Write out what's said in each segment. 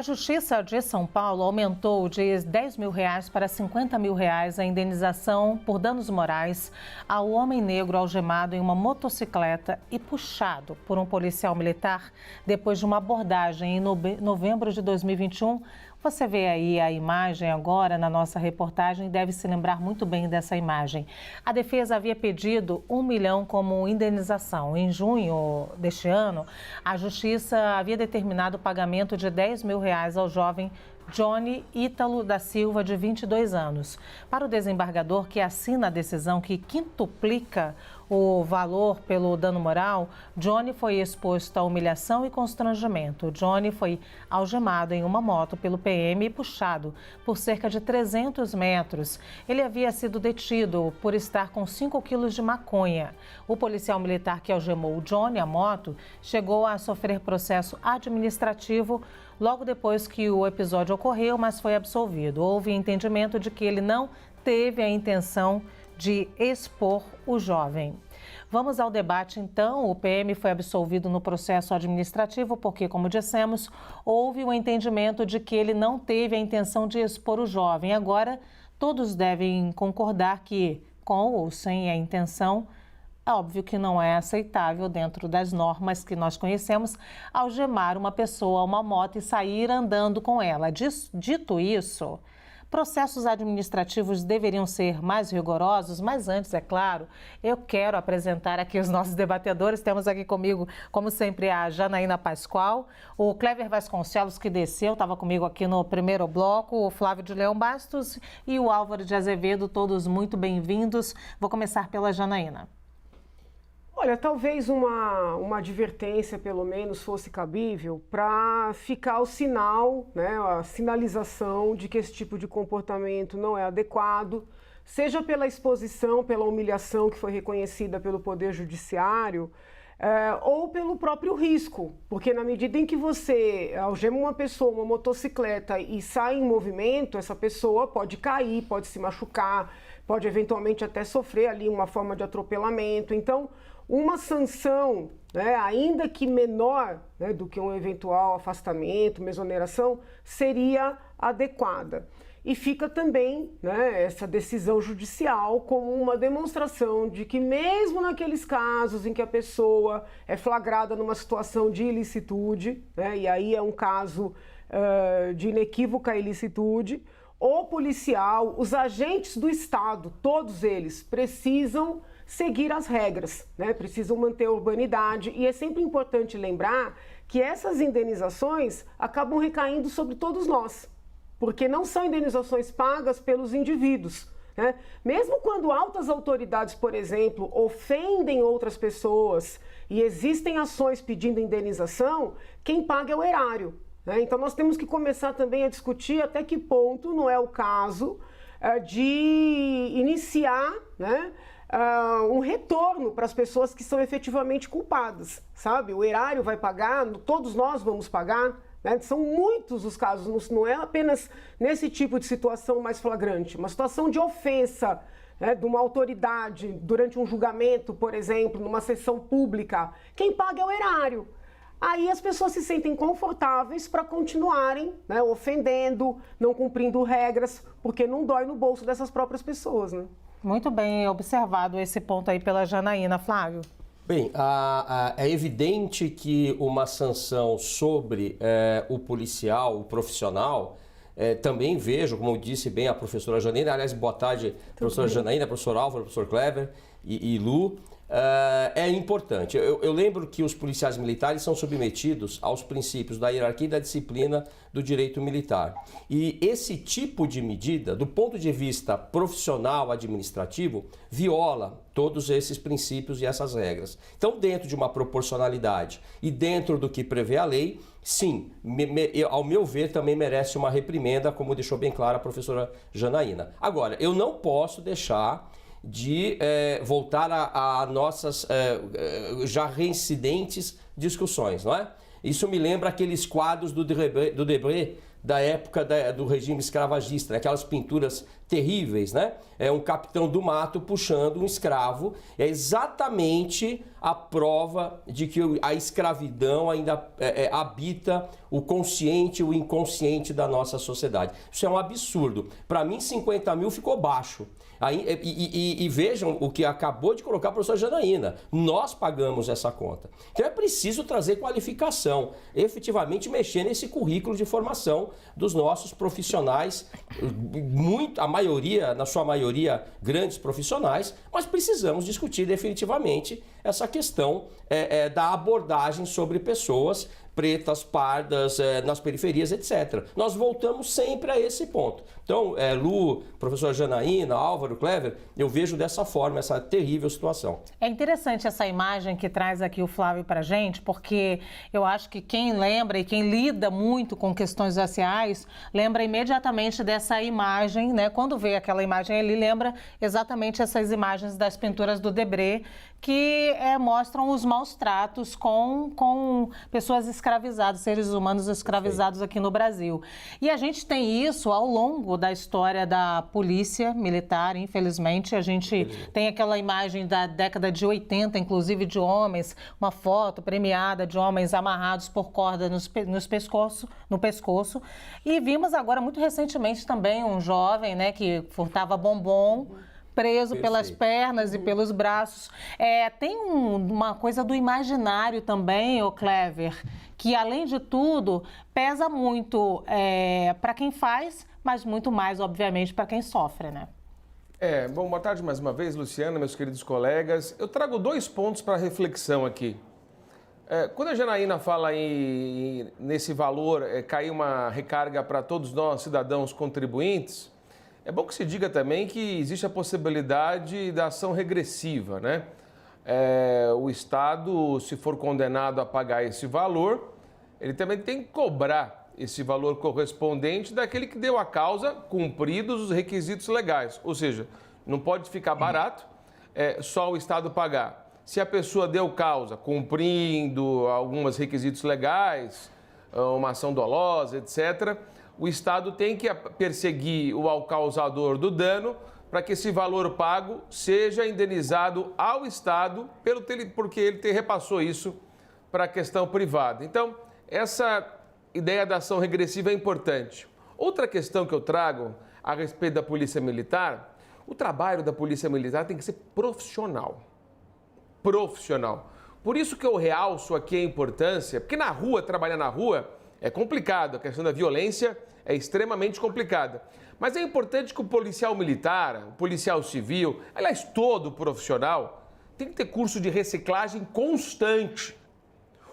A Justiça de São Paulo aumentou de R$10 mil para R$50 mil a indenização por danos morais ao homem negro algemado em uma motocicleta e puxado por um policial militar depois de uma abordagem em novembro de 2021. Você vê aí a imagem agora na nossa reportagem e deve se lembrar muito bem dessa imagem. A defesa havia pedido R$1 milhão como indenização. Em junho deste ano, a Justiça havia determinado o pagamento de R$10 mil ao jovem Johnny Ítalo da Silva, de 22 anos. Para o desembargador que assina a decisão que quintuplica o valor pelo dano moral, Johnny foi exposto a humilhação e constrangimento. Johnny foi algemado em uma moto pelo PM e puxado por cerca de 300 metros. Ele havia sido detido por estar com 5 quilos de maconha. O policial militar que algemou Johnny, a moto, chegou a sofrer processo administrativo logo depois que o episódio ocorreu, mas foi absolvido. Houve entendimento de que ele não teve a intenção de expor o jovem. Vamos ao debate, então. O PM foi absolvido no processo administrativo porque, como dissemos, houve o entendimento de que ele não teve a intenção de expor o jovem. Agora, todos devem concordar que, com ou sem a intenção, é óbvio que não é aceitável, dentro das normas que nós conhecemos, algemar uma pessoa a uma moto e sair andando com ela. Dito isso, processos administrativos deveriam ser mais rigorosos, mas antes, é claro, eu quero apresentar aqui os nossos debatedores. Temos aqui comigo, como sempre, a Janaína Pascoal, o Clever Vasconcelos, que desceu, estava comigo aqui no primeiro bloco, o Flávio de Leão Bastos e o Álvaro de Azevedo, todos muito bem-vindos. Vou começar pela Janaína. Olha, talvez uma advertência, pelo menos, fosse cabível para ficar o sinal, né, a sinalização de que esse tipo de comportamento não é adequado, seja pela exposição, pela humilhação que foi reconhecida pelo Poder Judiciário, ou pelo próprio risco, porque na medida em que você algema uma pessoa, uma motocicleta e sai em movimento, essa pessoa pode cair, pode se machucar, pode eventualmente até sofrer ali uma forma de atropelamento. Então, uma sanção, né, ainda que menor, né, do que um eventual afastamento, uma exoneração, seria adequada. E fica também, né, essa decisão judicial como uma demonstração de que mesmo naqueles casos em que a pessoa é flagrada numa situação de ilicitude, né, e aí é um caso de inequívoca ilicitude, o policial, os agentes do Estado, todos eles precisam seguir as regras, né? Precisam manter a urbanidade, e é sempre importante lembrar que essas indenizações acabam recaindo sobre todos nós, porque não são indenizações pagas pelos indivíduos, né? Mesmo quando altas autoridades, por exemplo, ofendem outras pessoas e existem ações pedindo indenização, quem paga é o erário, né? Então nós temos que começar também a discutir até que ponto não é o caso de iniciar, né, um retorno para as pessoas que são efetivamente culpadas, sabe? O erário vai pagar, todos nós vamos pagar, né? São muitos os casos, não é apenas nesse tipo de situação mais flagrante, uma situação de ofensa, né, de uma autoridade durante um julgamento, por exemplo, numa sessão pública, quem paga é o erário. Aí as pessoas se sentem confortáveis para continuarem, né, ofendendo, não cumprindo regras, porque não dói no bolso dessas próprias pessoas, né? Muito bem observado esse ponto aí pela Janaína. Flávio. Bem, é evidente que uma sanção sobre o policial, o profissional, também vejo, como disse bem a professora Janaína, aliás, boa tarde, professora Janaína, professor Álvaro, professor Clever e Lu, é importante. Eu lembro que os policiais militares são submetidos aos princípios da hierarquia e da disciplina do direito militar. E esse tipo de medida, do ponto de vista profissional, administrativo, viola todos esses princípios e essas regras. Então, dentro de uma proporcionalidade e dentro do que prevê a lei, sim, ao meu ver, também merece uma reprimenda, como deixou bem claro a professora Janaína. Agora, eu não posso deixar de voltar a nossas já reincidentes discussões, não é? Isso me lembra aqueles quadros do Debré, da época do regime escravagista, né? Aquelas pinturas terríveis, né? É um capitão do mato puxando um escravo. É exatamente a prova de que a escravidão ainda habita o consciente e o inconsciente da nossa sociedade. Isso é um absurdo. Para mim, 50 mil ficou baixo. E vejam o que acabou de colocar a professora Janaína. Nós pagamos essa conta. Então é preciso trazer qualificação, efetivamente mexer nesse currículo de formação dos nossos profissionais, na sua maioria, grandes profissionais, mas precisamos discutir definitivamente essa questão da abordagem sobre pessoas pretas, pardas, nas periferias, etc. Nós voltamos sempre a esse ponto. Então, Lu, professora Janaína, Álvaro, Clever, eu vejo dessa forma essa terrível situação. É interessante essa imagem que traz aqui o Flávio para a gente, porque eu acho que quem lembra e quem lida muito com questões raciais, lembra imediatamente dessa imagem, né? Quando vê aquela imagem, ele lembra exatamente essas imagens das pinturas do Debré, que mostram os maus tratos com pessoas escravizadas, seres humanos escravizados aqui no Brasil. E a gente tem isso ao longo da história da polícia militar, infelizmente. A gente tem aquela imagem da década de 80, inclusive de homens, uma foto premiada de homens amarrados por corda no pescoço. E vimos agora, muito recentemente, também um jovem, né, que furtava bombom, preso pelas pernas e pelos braços. Tem uma coisa do imaginário também, ô Clever, que além de tudo pesa muito para quem faz, mas muito mais, obviamente, para quem sofre, né? Bom, boa tarde mais uma vez, Luciana, meus queridos colegas. Eu trago 2 pontos para reflexão aqui. Quando a Janaína fala nesse valor, cair uma recarga para todos nós, cidadãos contribuintes, é bom que se diga também que existe a possibilidade da ação regressiva, né? O Estado, se for condenado a pagar esse valor, ele também tem que cobrar esse valor correspondente daquele que deu a causa, cumpridos os requisitos legais. Ou seja, não pode ficar barato só o Estado pagar. Se a pessoa deu causa, cumprindo alguns requisitos legais, uma ação dolosa, etc., o Estado tem que perseguir o causador do dano para que esse valor pago seja indenizado ao Estado porque ele repassou isso para a questão privada. Então, essa ideia da ação regressiva é importante. Outra questão que eu trago a respeito da Polícia Militar, o trabalho da Polícia Militar tem que ser profissional. Profissional. Por isso que eu realço aqui a importância, porque trabalhar na rua é complicado, a questão da violência é extremamente complicada. Mas é importante que o policial militar, o policial civil, aliás, todo profissional, tem que ter curso de reciclagem constante.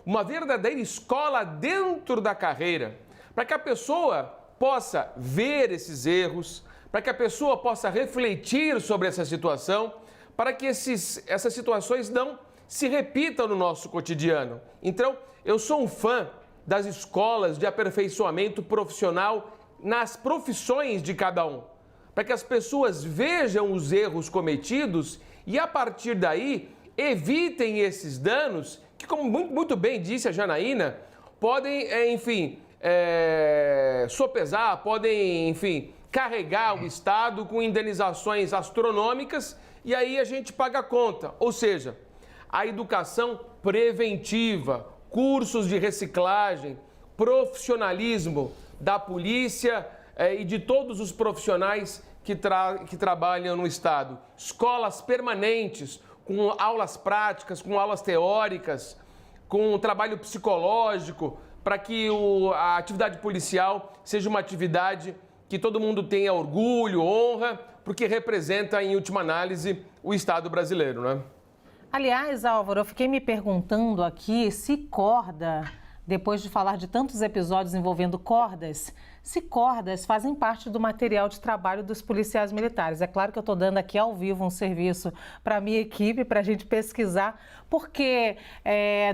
Uma verdadeira escola dentro da carreira, para que a pessoa possa ver esses erros, para que a pessoa possa refletir sobre essa situação, para que essas situações não se repitam no nosso cotidiano. Então, eu sou um fã das escolas de aperfeiçoamento profissional nas profissões de cada um, para que as pessoas vejam os erros cometidos e, a partir daí, evitem esses danos que, como muito bem disse a Janaína, podem, sopesar, podem, carregar o Estado com indenizações astronômicas e aí a gente paga a conta. Ou seja, a educação preventiva, cursos de reciclagem, profissionalismo da polícia e de todos os profissionais que trabalham no Estado. Escolas permanentes, com aulas práticas, com aulas teóricas, com trabalho psicológico, para que a atividade policial seja uma atividade que todo mundo tenha orgulho, honra, porque representa, em última análise, o Estado brasileiro, né? Aliás, Álvaro, eu fiquei me perguntando aqui se corda, depois de falar de tantos episódios envolvendo cordas, se cordas fazem parte do material de trabalho dos policiais militares. É claro que eu estou dando aqui ao vivo um serviço para a minha equipe, para a gente pesquisar, porque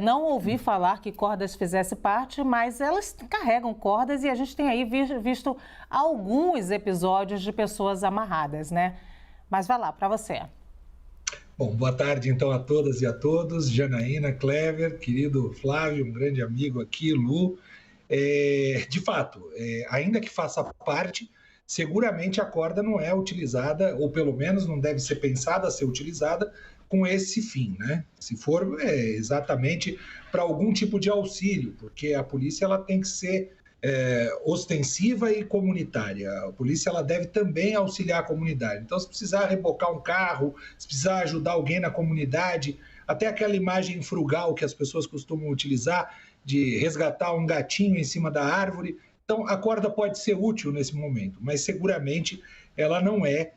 não ouvi falar que cordas fizesse parte, mas elas carregam cordas e a gente tem aí visto alguns episódios de pessoas amarradas, né? Mas vai lá, para você. Bom, boa tarde então a todas e a todos, Janaína, Clever, querido Flávio, um grande amigo aqui, Lu. de fato, ainda que faça parte, seguramente a corda não é utilizada, ou pelo menos não deve ser pensada a ser utilizada com esse fim, né? Se for exatamente para algum tipo de auxílio, porque a polícia ela tem que ser ostensiva e comunitária. A polícia ela deve também auxiliar a comunidade. Então, se precisar rebocar um carro, se precisar ajudar alguém na comunidade, até aquela imagem frugal que as pessoas costumam utilizar de resgatar um gatinho em cima da árvore. Então, a corda pode ser útil nesse momento, mas seguramente ela não é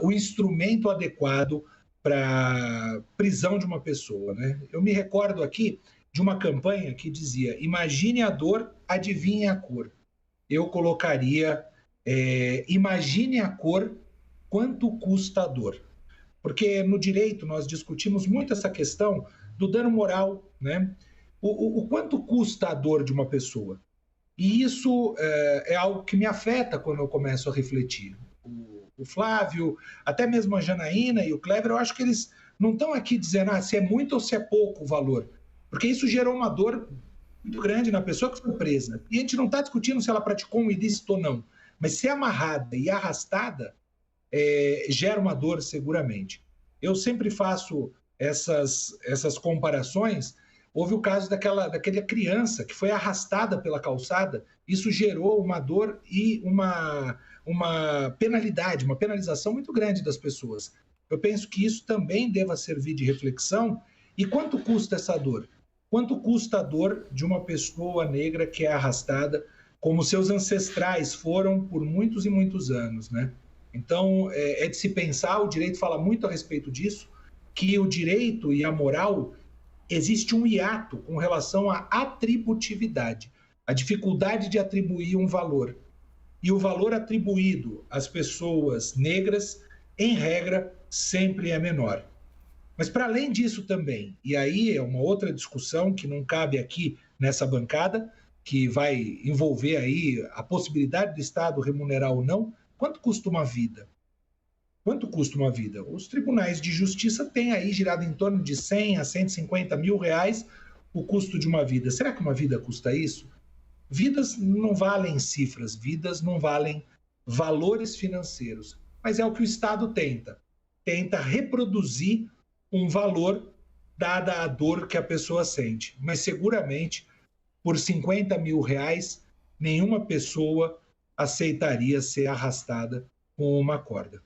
o instrumento adequado para prisão de uma pessoa, né? Eu me recordo aqui de uma campanha que dizia: imagine a dor, adivinhe a cor. Eu colocaria, imagine a cor, quanto custa a dor. Porque no direito nós discutimos muito essa questão do dano moral, né? O quanto custa a dor de uma pessoa. E isso é algo que me afeta quando eu começo a refletir. O Flávio, até mesmo a Janaína e o Kleber, eu acho que eles não estão aqui dizendo se é muito ou se é pouco o valor, porque isso gerou uma dor muito grande na pessoa que foi presa. E a gente não está discutindo se ela praticou um ilícito ou não, mas ser amarrada e arrastada gera uma dor seguramente. Eu sempre faço essas comparações. Houve o caso daquela criança que foi arrastada pela calçada. Isso gerou uma dor e uma penalidade, uma penalização muito grande das pessoas. Eu penso que isso também deva servir de reflexão. E quanto custa essa dor? Quanto custa a dor de uma pessoa negra que é arrastada, como seus ancestrais foram por muitos e muitos anos, né? Então, é de se pensar, o direito fala muito a respeito disso, que o direito e a moral, existe um hiato com relação à atributividade, a dificuldade de atribuir um valor. E o valor atribuído às pessoas negras, em regra, sempre é menor. Mas para além disso também, e aí é uma outra discussão que não cabe aqui nessa bancada, que vai envolver aí a possibilidade do Estado remunerar ou não, quanto custa uma vida? Quanto custa uma vida? Os tribunais de justiça têm aí girado em torno de 100 a 150 mil reais o custo de uma vida. Será que uma vida custa isso? Vidas não valem cifras, vidas não valem valores financeiros, mas é o que o Estado tenta reproduzir um valor dada a dor que a pessoa sente. Mas seguramente, por 50 mil reais, nenhuma pessoa aceitaria ser arrastada com uma corda.